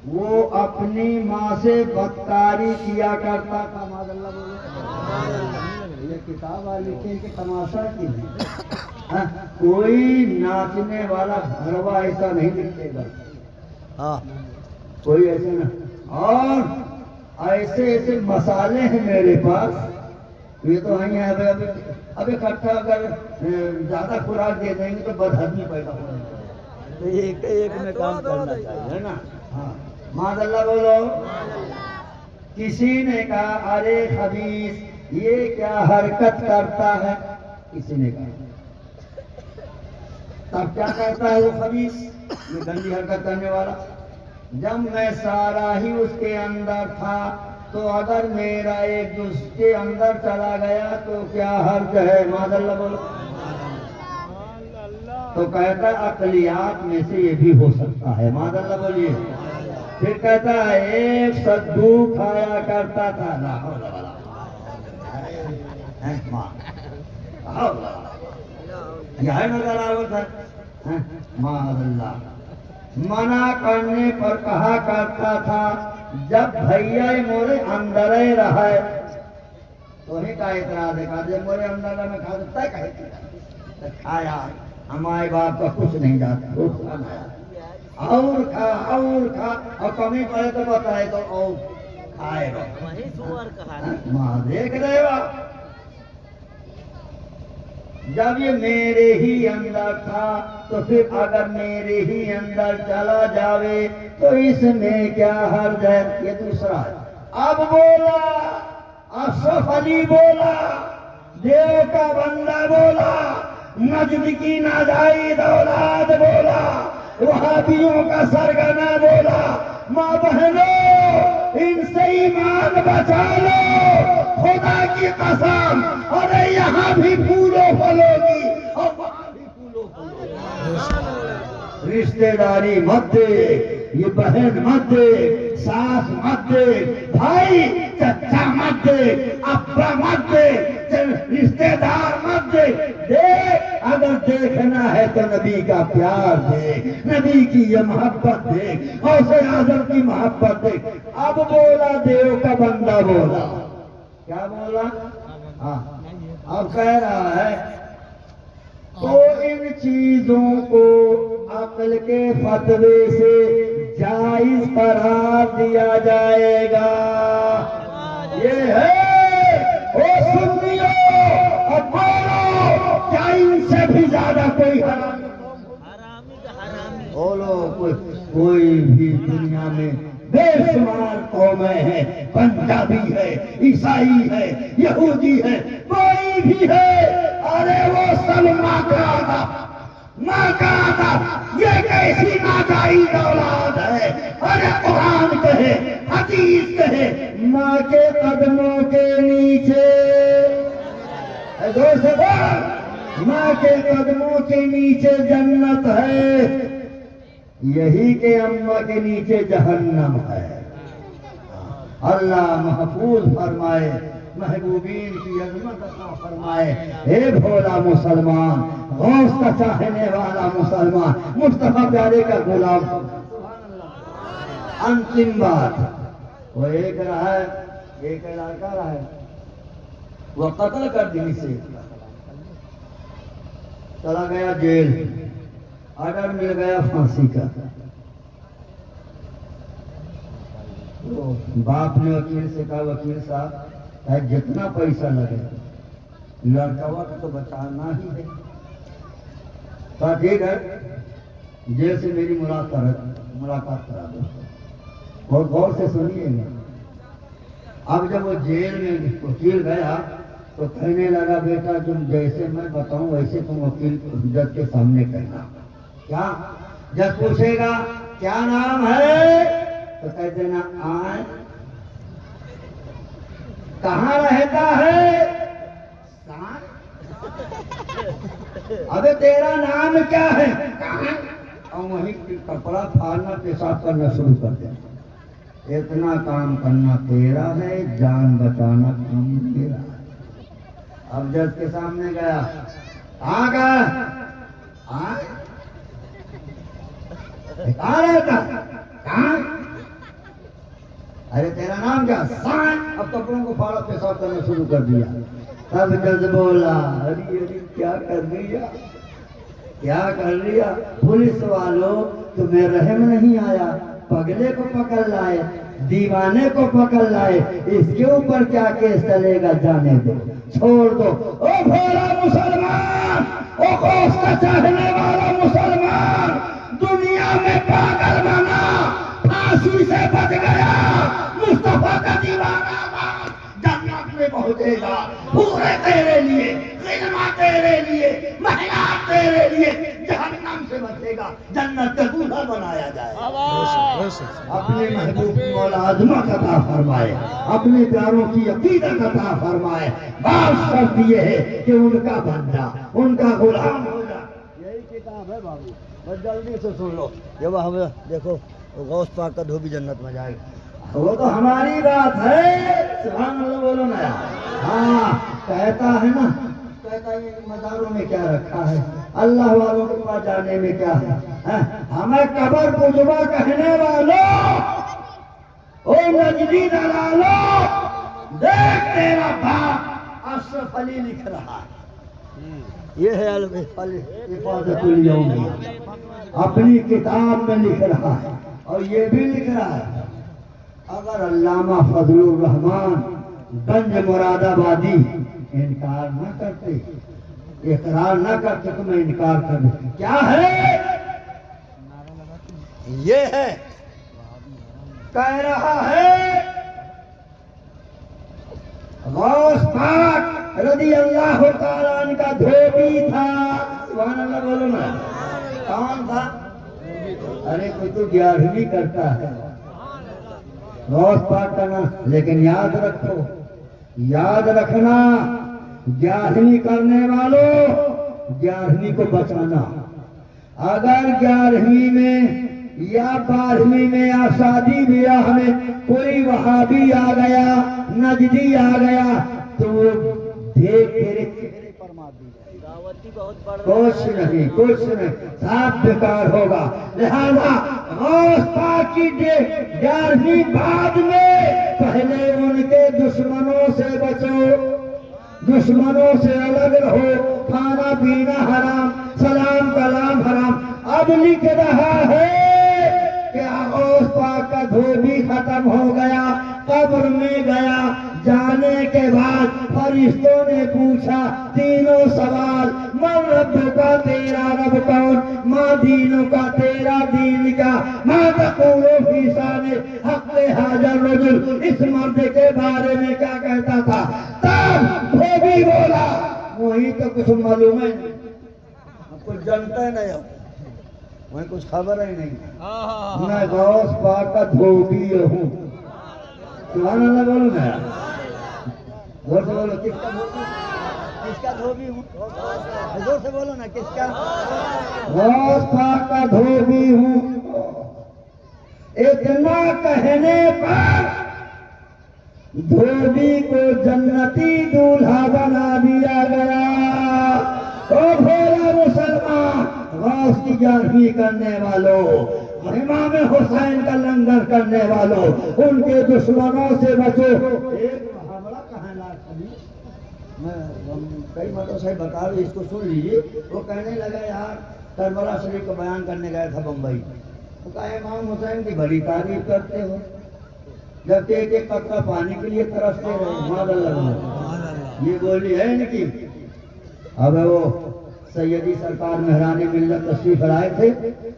वो अपनी माँ से बदकारी किया करता था। मादल्ला बोले ये किताब लिखे कि तमाशा की है। कोई नाचने वाला भरवा ऐसा नहीं लिखेगा। हाँ कोई ऐसे ना। और ऐसे ऐसे मसाले हैं मेरे पास, ये तो वही है। अब इकट्ठा अगर ज्यादा खुराक दे देंगे तो बदहजमी पैदा होगी। तो एक एक में काम करना चाहिए है ना। हाँ मादल्ला बोलो। किसी ने कहा अरे खबीस ये क्या हरकत करता है, किसी ने कहा। तब क्या करता है वो खबीस, ये गंदी हरकत करने वाला। जब मैं सारा ही उसके अंदर था तो अगर मेरा एक उसके अंदर चला गया तो क्या हर्ज है। मादल्ला बोलो। तो कहता अकलियात में से ये भी हो सकता है। मादल्ला बोलिए। फिर कहता है एक सद्दू खाया करता था। यह नजर आवत है। मादल्ला मना करने पर कहा करता था जब भैया मोरे अंदर ही रहा तो ही का इतराज है। जब मोरे अंदर में खा सकता है खाया हमारे बाप का कुछ नहीं जाता और खा और कमी पड़े तो बताए तो और खाएगा। माँ देख रहे हो जब ये मेरे ही अंदर था तो फिर अगर मेरे ही अंदर चला जावे तो इसमें क्या हर्ज है। ये दूसरा है। अब बोला अशरफ अली बोला, देव का बंदा बोला, नजद की नाजायज औलाद बोला, वहाबियों का सरगना बोला। माँ बहनों इनसे ईमान बचा लो खुदा की कसम। अरे यहाँ भी फूलो फलोगी और वहाँ भी फूलो फलोगी। रिश्तेदारी मत दे, ये बहन मत दे, सास मत दे, भाई चचा मत दे, अब्बा मत दे, रिश्तेदार मत दे। देख अगर देखना है तो नबी का प्यार देख, नबी की ये मोहब्बत देख, गौसे आजम की मोहब्बत देख। अब बोला देव का बंदा बोला, क्या बोला? हाँ अब कह रहा है तो इन चीजों को अक्ल के फतवे से जायज करार दिया जाएगा। ये है ओ सुन्नियों और बोलो क्या इनसे भी ज्यादा कोई हरामी बोलो कोई भी दुनिया में बेशुमार कौमें हैं, पंजाबी है, ईसाई है, यहूदी है, कोई भी है, अरे वो सब माँ का आदम ये कैसी नाजायज औलाद है। अरे कुरान कहे, हदीस कहे, माँ के कदमों के नीचे जोर से बोल, माँ के कदमों के नीचे जन्नत है, यही के अम्मा के नीचे जहन्नम है। अल्लाह महफूज फरमाए, महबूबीन की अजमत अता फरमाए। हे भोला मुसलमान, गौस का चाहने वाला मुसलमान, मुस्तफा प्यारे का गुलाम। अंतिम बात, वो एक रहा है, एक लड़का रहा है, वो कत्ल कर दी से चला गया जेल, ऑर्डर मिल गया फांसी का। तो बाप ने वकील से कहा वकील साहब चाहे जितना पैसा लगे, लड़कवा को तो बचाना ही है। तो ठीक है, जेल से मेरी मुलाकात करा दो। बहुत गौर से सुनिएगा। अब जब वो जेल में वकील गया तो कहने लगा, बेटा तुम जैसे मैं बताऊं वैसे तुम वकील जज के सामने कहना। क्या? जज पूछेगा क्या नाम है तो कह देना आए। कहाँ रहता है? अबे तेरा नाम क्या है? कहाँ? और वहीं कपड़ा फाड़ना, पेशाब करना शुरू कर देना। इतना काम करना तेरा है, जान बचाना काम मेरा है। अब जज के सामने गया, आ गया, कहाँ रहता? कहाँ? अरे तेरा नाम क्या? साइन। अब कपड़ों को फाड़ा, पेशाब करना शुरू कर दिया। तब जज बोला, अरे अरे क्या कर लिया, क्या कर लिया? पुलिस वालों तुम्हें रहम नहीं आया, पगले को पकड़ लाए, दीवाने को पकड़ लाए, इसके ऊपर क्या केस चलेगा? जाने दो, छोड़ दो। ओ भोला मुसलमान, ओ गौस का चाहने वाला मुसलमान, दुनिया में पागल बना, फांसी से बच गया, मुस्तफा का दीवाना जन्नत में पहुंचेगा। पूरे तेरे लिए, खिदमत तेरे लिए, मेहनत तेरे लिए, जहन्नम से बचेगा, जन्नत का दूल्हा बनाया जाए। अपने महबूब की औलादमत अता फरमाए, अपने प्यारों की अकीदत अता फरमाए। बात शर्त ये है कि उनका बंदा, उनका गुलाम हो जाए। यही किताब है बाबू, बस जल्दी से सुन लो। जब हम देखो गौस पाक का धोबी जन्नत में जाएगा, वो तो हमारी बात है। सुभान अल्लाह बोलो ना। हाँ, कहता है ना, कहता है मज़ारों में क्या रखा है, अल्लाह वालों के पास जाने में क्या है? हमें कबर पुजवा कहने वालों, ओ नजदी दलालो, देख तेरा बाप अशरफ अली लिख रहा है। ये है हिफाज़तुल यौमिया, अपनी किताब में लिख रहा है। और ये भी लिख रहा है, अगर अल्लामा फजलुर रहमान गंज मुरादाबादी इनकार न करते, इकरार न करते तो मैं इनकार कर दूं। क्या है? ये है, कह रहा है गौस पाक रज़ी अल्लाह तआला अन्हु का धोबी था। सुभान अल्लाह बोलो ना। कौन था? अरे कोई तो 11वीं करता है गौस पाक का नाम, लेकिन याद रखो, याद रखना, 11वीं करने वालों 11वीं को बचाना। अगर 11वीं में या 12वीं में या शादी ब्याह में कोई वहाबी आ गया, नजदी आ गया, तो वो देख तेरे चेहरे पर मार दी जाएगी। कुछ नहीं, कुछ नहीं, साफ बेकार होगा। लिहाजा गौस पाक की 11वीं बाद में पहले उनके दुश्मनों से बचो, दुश्मनों से अलग रहो, खाना पीना हराम, सलाम कलाम हराम। अब लिख रहा है कि गौस पाक का धोबी खत्म हो गया, कब्र में गया, जाने के बाद फरिश्तों ने पूछा तीनों सवाल, मन रब का तेरा रब कौन, माँ दीनों का तेरा दीन का, माँ तक़ूलु फी शाने हक़्क़े हाज़ा रजुल, इस मर्द के बारे में क्या कहता था? तब धोबी बोला, वही तो कुछ मालूम है, कुछ जानता है नहीं, वही कुछ खबर ही नहीं, मैं गौस पाक का धोबी हूँ। सुभान अल्लाह बोलो ना, जोर से बोलो, किसका धोबी? किसका धोबी हूँ? जोर से बोलो ना, किसका? गौस पाक का धोबी हूँ। इतना कहने पर धोबी को जन्नती दूल्हा बना दिया गया। ओ भोला मुसलमान, गौस की 11वीं करने वालों, इमाम हुसैन का लंगर करने वालों, उनके दुश्मनों से बचो। एक मुहावरा कहना, मैं कई मतों से बता रही, इसको सुन लीजिए। वो कहने लगा, यार करबला शरीफ का बयान करने गया था बम्बई, वो कहा इमाम हुसैन की बड़ी तारीफ करते हो, जब एक एक कतरा पानी के लिए तरसते रहे। मादल्ला ये बोली है इनकी। अब वो सैयदी सरकार मेहरानी मिल्लत तशरीफ लाए थे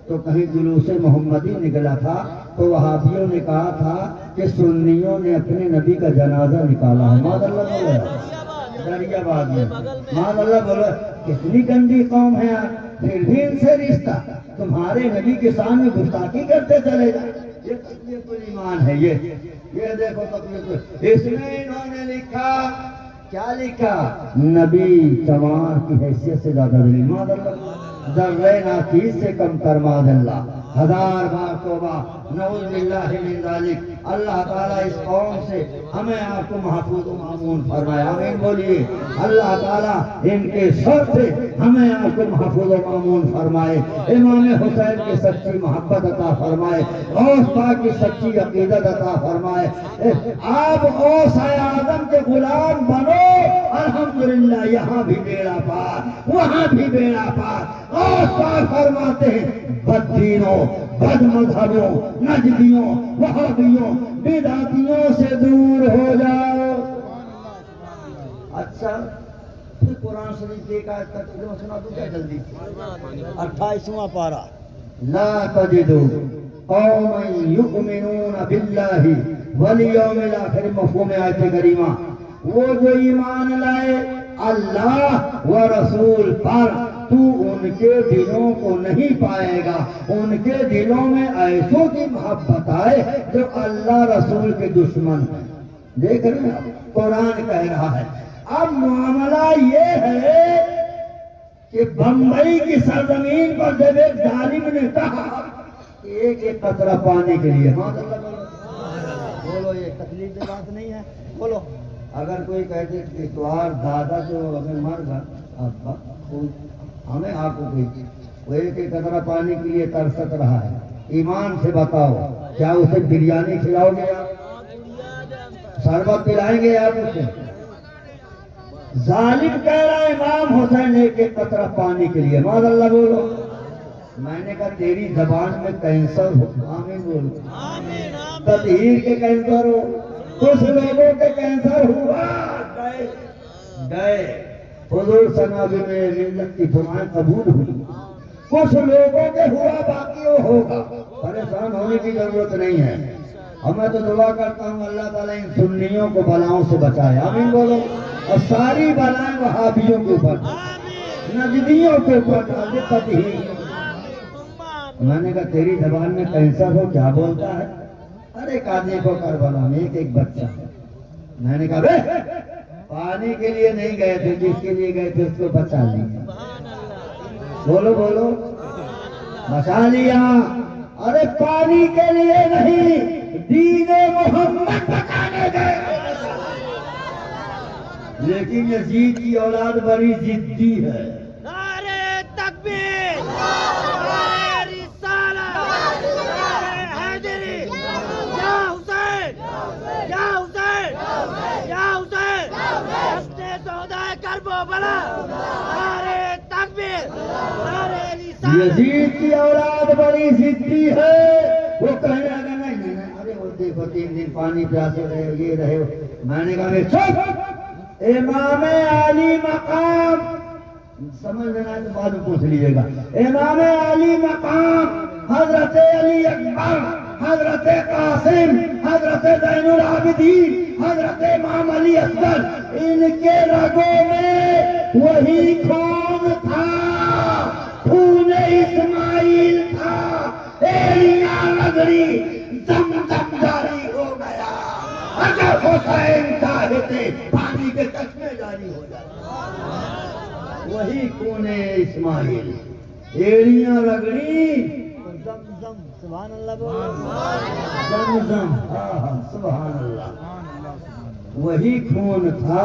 तो कहीं जुलूस मोहम्मदी निकला था तो वहाबियों ने कहा था कि सुन्नियों ने अपने नबी का जनाजा निकाला है। मादल्ला बोला दरियाबाद में। मादल्ला बोला कितनी गंदी कौम है यार, फिर भी इनसे रिश्ता, तुम्हारे नबी के सामने गुस्ताखी करते चले जाए। ये तकलीफ ईमान है। ये देखो तकलीफ। इसमें इन्होंने लिखा, क्या लिखा, नबी चमार की हैसियत से ज्यादा दिली। दर्रे नाचीज से कम कर मादल्ला, 1000 बार तौबा, नऊज़ बिल्लाहि मिन ज़ालिक। अल्लाह ताला इस कौम से हमें आपको महफूज मामून फरमाए। आमीन बोलिए। अल्लाह ताला इनके शर से हमें आपको महफूज मामून फरमाए। इमाम हुसैन की सच्ची मोहब्बत अता फरमाए, गौस पाक की सच्ची अकीदत अता फरमाए। आप गौस आज़म के गुलाम बनो, अल्हम्दुलिल्लाह। यहाँ भी बेड़ा पार, वहाँ भी बेड़ा पार। गौस पाक फरमाते हैं बददीनों, बदमज़हबों, नजदियों, वहाबियों, बिदअतियों से दूर हो जाओ। अच्छा, फिर कुरान शरीफ देखा तर्जुमा सुना दूं क्या जल्दी से? 28वां पारा। ला तजिदु कौमन युमिनून बिल्लाहि वल यौमिल आखिर। मफ़हूम आयत करीमा, वो जो ईमान लाए अल्लाह व रसूल पर, तू उनके दिलों को नहीं पाएगा। उनके दिलों में ऐसों की मोहब्बत आए जो अल्लाह रसूल के दुश्मन हैं। देख रहे हैं, कुरान कह रहा है। अब मामला ये है कि बंबई की सरजमीन पर जब एक जालिम ने कहा एक एक कतरा पाने के लिए, बोलो ये तकलीफ की बात नहीं है। बोलो अगर कोई कहते कि तुम्हार दादा जो अगर मर गया हमें आपको कोई वो एक एक कतरा पानी के लिए तरसत रहा है, ईमान से बताओ क्या उसे बिरयानी खिलाओगे आप? शरबत पिलाएंगे आप उसे? जालिम कह रहा है इमाम हुसैन एक एक कतरा पानी के लिए। मादल्ला बोलो। मैंने कहा तेरी जबान में कैंसर हो। आमीन बोलो। तदहीर के कैंसर हो, कुछ लोगों के कैंसर हुआ, गए हुजूर सनाबी में मिल्लत की दुआएं कबूल हुई। कुछ लोगों के हुआ, बाकी वो होगा। परेशान होने की जरूरत नहीं है। और मैं तो दुआ करता हूँ अल्लाह ताला इन सुन्नियों को बलाओं से बचाए। आमीन बोलो। और सारी बलाएं वहाबियों के ऊपर, नजदियों के ऊपर डाल दे। मैंने कहा तेरी जबान में कैंसर हो, क्या बोलता है? अरे कादे को करबला में एक बच्चा। मैंने कहा बे पानी के लिए नहीं गए थे, जिसके लिए गए थे उसको बचा लिया। बोलो बोलो, बचा लिया। अरे पानी के लिए नहीं, दीने मोहम्मद बचाने गए। लेकिन यजीद की औलाद बड़ी जिद्दी है। नारे तकबीर, नारे रिसालत, नारे हैदरी, या हुसैन, या हुसैन, या हुसैन, हस्ते सौदा करबो बला। नारे तकबीर, नारे रिसालत। यजीद की औलाद बड़ी जिद्दी है। वो कहने लगा नहीं, अरे वो देखो 3 दिन पानी प्यासे रहे, ये रहे। मैंने कहा चुप, इमाम आली मकाम, समझ लेना है तो बाद में पूछ लीजिएगा। इमाम आली मकाम हजरत अली अकबर, हजरत कासिम, हजरत ज़ैनुल आबिदीन, हजरत इमाम अली असगर, इनके रगों में वही खून था, खून इस्माइल था। एलिया नगरी जमजम जारी हो गया। अगर हुसैन चाहे थे पानी के चश्मे जारी हो जाए। वही खून इस्माइल, एड़ियां रगड़ी, जमजम, सुभान अल्लाह बोलो, जमजम, सुभान अल्लाह। वही खून था,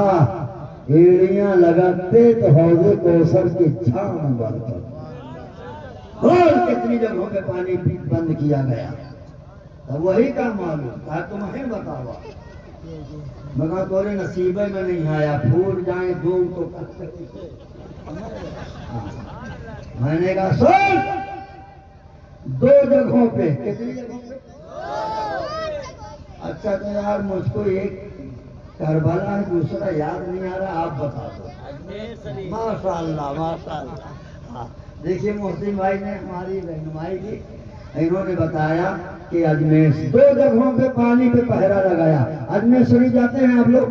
एड़ियां लगाते तो हौज़े कौसर की छान बढ़ता। और कितनी जगहों पे पानी बंद किया गया, तो वही का मालूम था। तुम्हें बतावा मगर तोरे नसीबे में नहीं आया, फूट जाए दो तो मैंने कहा सुन, 2 जगहों पे, कितनी जगहों पे? अच्छा तो यार मुझको एक करबला है, दूसरा याद नहीं आ रहा, आप बता दो। माशाअल्लाह माशाअल्लाह। हाँ देखिए मोहसिन भाई ने हमारी रहनुमाई की, इन्होंने बताया कि अजमेर 2 जगहों पे पानी पे पहरा लगाया। अजमेर शरीफ जाते हैं आप लोग?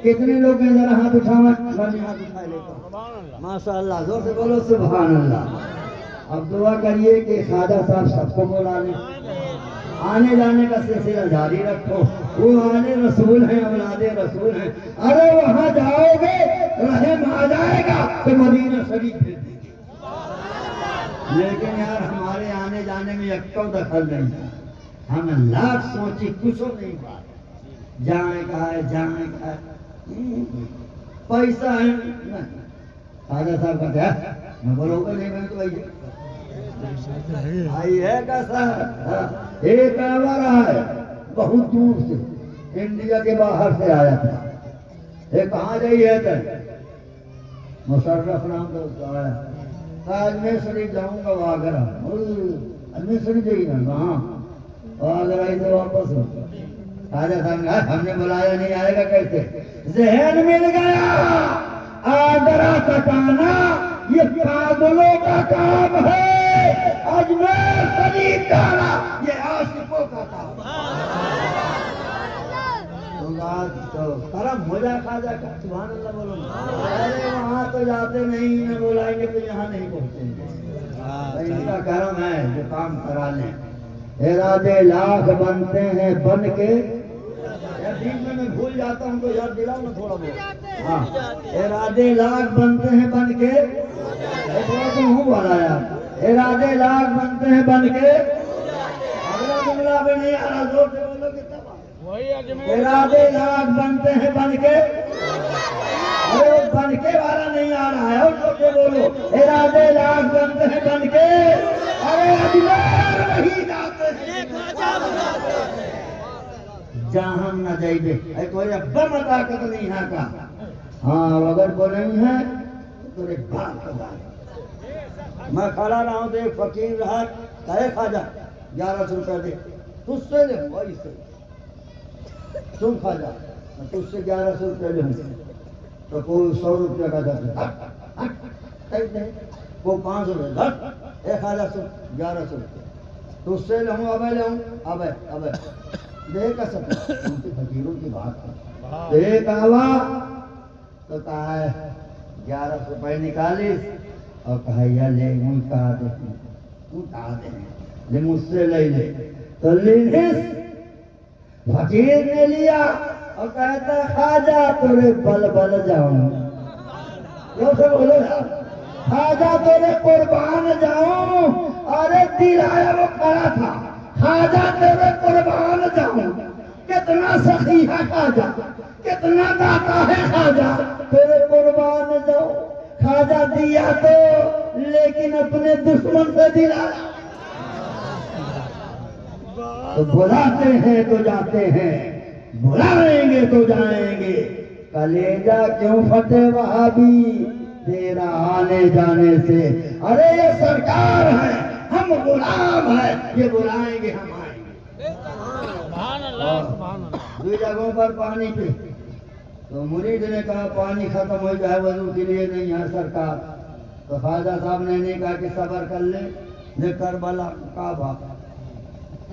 कितने लोग हैं जरा हाथ उठावे? हाथ उठा लेता। माशाअल्लाह, जोर से बोलो सुभान अल्लाह। अब दुआ करिए कि ख्वाजा साहब सबको बुला लें, आने जाने का सिलसिला जारी रखो। वो आने रसूल हैं, औलादे रसूल हैं। अरे वहां जाओगे रहम आ जाएगा तो मदीना शरीफ भेज देंगे। लेकिन यार हमारे आने जाने में यक्को दखल नहीं है। हम लाख सोची कुछ नहीं बात, जाने का है जाने का है, पैसा है नहीं। ख्वाजा साहब कहते हैं मैं बोलोगे नहीं, मैं तो आई है कैसा एक आवा रहा है बहुत दूर से, इंडिया के बाहर से आया था। ये कहाँ गई है तो मुशर्रफ नाम तो उसका आया, अजमेर शरीफ जाऊंगा आगरा। अजमेर शरीफ जाइए ना, हाँ आगरा इधर वापस हो। राजा साहब हमने बुलाया नहीं, आएगा कैसे? जहन मिल गया आगरा तकाना ये पागलों का काम है, अजमेर शरीफ जाना ये आशिकों का काम। तो करम हो जा ख्वाजा का, सुभान अल्लाह बोलो। अरे वहाँ तो जाते नहीं, न बुलाएंगे तो यहाँ नहीं पहुँचेंगे। इनका करम है जो काम करा लें। इरादे लाख बनते हैं बन के, बीच में मैं भूल जाता हूँ तो याद दिलाओ ना थोड़ा बहुत। हाँ इरादे लाख बनते हैं बन के, थोड़ा तो हूँ वाला यार। इरादे लाख बनते हैं बन के, अगला जुमला भी नहीं आ रहा, जोर से बोलोगे तब। इरादे लाख बनते हैं बन के, अरे बन के वाला नहीं आ रहा है, जोर से बोलो। इरादे लाख बनते हैं बन के, अरे अजमेर वही जाते हैं जहाँ हम न जाइए। कोई अब्बा ताकत नहीं यहाँ का। हाँ अगर वो नहीं है तो एक बात का बात। मैं खड़ा रहा हूँ तो एक फकीर रहा, कहे ख्वाजा 1100 रुपया दे, तुझसे ले वही से तुम ख्वाजा, तुझसे 1100 रुपया ले, तो कोई 100 रुपया का दे, वो 500 रुपया एक 1100 रुपया तुझसे ले हूँ, अब ले हूँ, अब देख सकते उनकी फकीरों की बात देख आवा तो कहा है 1100 रुपये निकालिस और कहा यार ले उठा दे ले मुझसे ले तो ले। फकीर ने लिया और कहता ख्वाजा तोरे बल जाऊं, क्यों से बोलो ख्वाजा तोरे कुर्बान जाऊं। अरे दिल आया वो खड़ा था, ख्वाजा तेरे कुर्बान जाऊं। कितना सखी है ख्वाजा, कितना दाता है ख्वाजा, तेरे कुर्बान जाऊं। ख्वाजा दिया तो लेकिन अपने दुश्मन से दिलाया। तो बुलाते हैं तो जाते हैं, बुलाएंगे तो जाएंगे। कलेजा क्यों फटे वहाबी तेरा आने जाने से। अरे ये सरकार है, हम गुलाम है, ये बुलाएंगे हम आएंगे। दो जगहों पर पानी पी तो मुरीद ने कहा पानी खत्म हो जाए वजू के लिए नहीं है सरकार। तो ख्वाजा साहब ने नहीं कहा कि सब्र कर ले करबला का बात,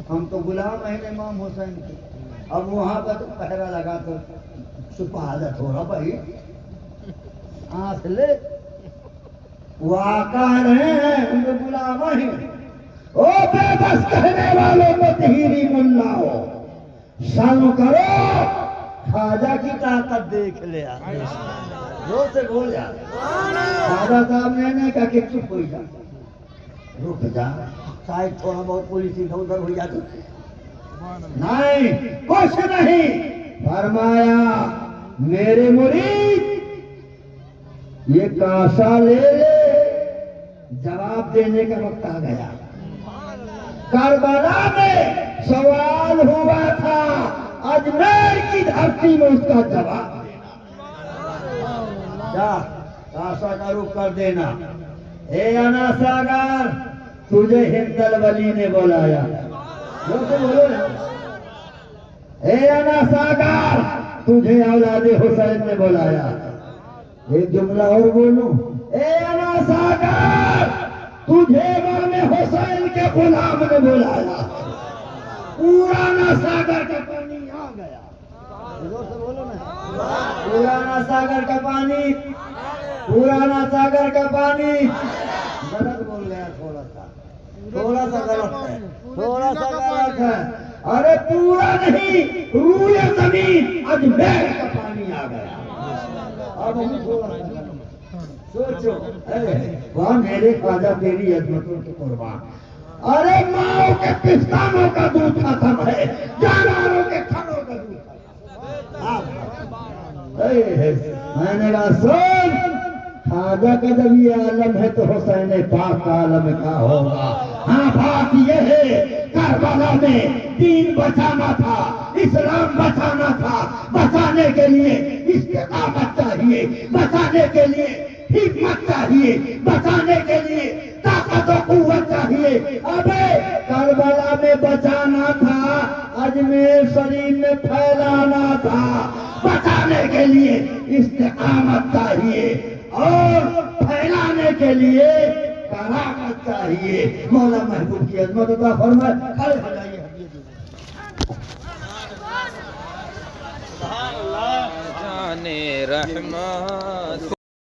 हम तो गुलाम है इमाम हुसैन के। अब वहां पर तो पहरा लगा तो सुपादत हो रहा भाई, आंख ले वो आका रहे हैं, उनको गुलाम है। ओ बेबस कहने वालों को तहीरी मुल्ला हो, शर्म करो, ख्वाजा की ताकत देख ले। जोर से बोल जा। ख्वाजा साहब ने कहा कि चुप हो जा, रुक जा, शायद थोड़ा बहुत पुलिस इधर उधर हो जाती। नहीं कुछ नहीं, फरमाया मेरे मुरीद ये कासा ले ले। जवाब देने का वक्त आ गया। करबला में सवाल हुआ था, अजमेर की धरती में उसका जवाब देना। जा कासा का रुख कर देना। ए अनासागर तुझे हिंदल वली ने बुलाया। बोलो ना ए अना सागर, तुझे औलादे हुसैन ने बुलाया। एक जुमला और बोलूं, ए अना सागर, तुझे इमाम हुसैन के गुलाम ने बुलाया। पुराना सागर का पानी आ गया। जोर से बोलो ना। पुराना सागर का पानी, पुराना सागर का पानी। गलत बोल गया, थोड़ा सा गलत है, थोड़ा सा गलत है। अरे पूरा नहीं, रूए जमीन अजमेर का पानी आ गया। अब हम थोड़ा सा सोचो, वहां मेरे ख्वाजा तेरी अजमतों की कुर्बान। अरे माओ के पिस्तानों का दूध खत्म है, जानवरों के थनों का दूध खत्म। मैंने कहा सुन, ख्वाजा का जब ये आलम है तो हुसैन पाक का आलम क्या होगा। हाँ, बात ये है, करबला में दीन बचाना था, इस्लाम बचाना था। बचाने के लिए इस्तिकामत चाहिए, बचाने के लिए हिम्मत चाहिए, बचाने के लिए ताकत और कुव्वत चाहिए। अबे करबला में बचाना था, अजमेर शरीफ में फैलाना था। बचाने के लिए इस्तिकामत चाहिए और फैलाने के लिए करामत चाहिए। मौला महबूब की अजमत अता फरमाए। खड़े हो जाइए। जाने रहमत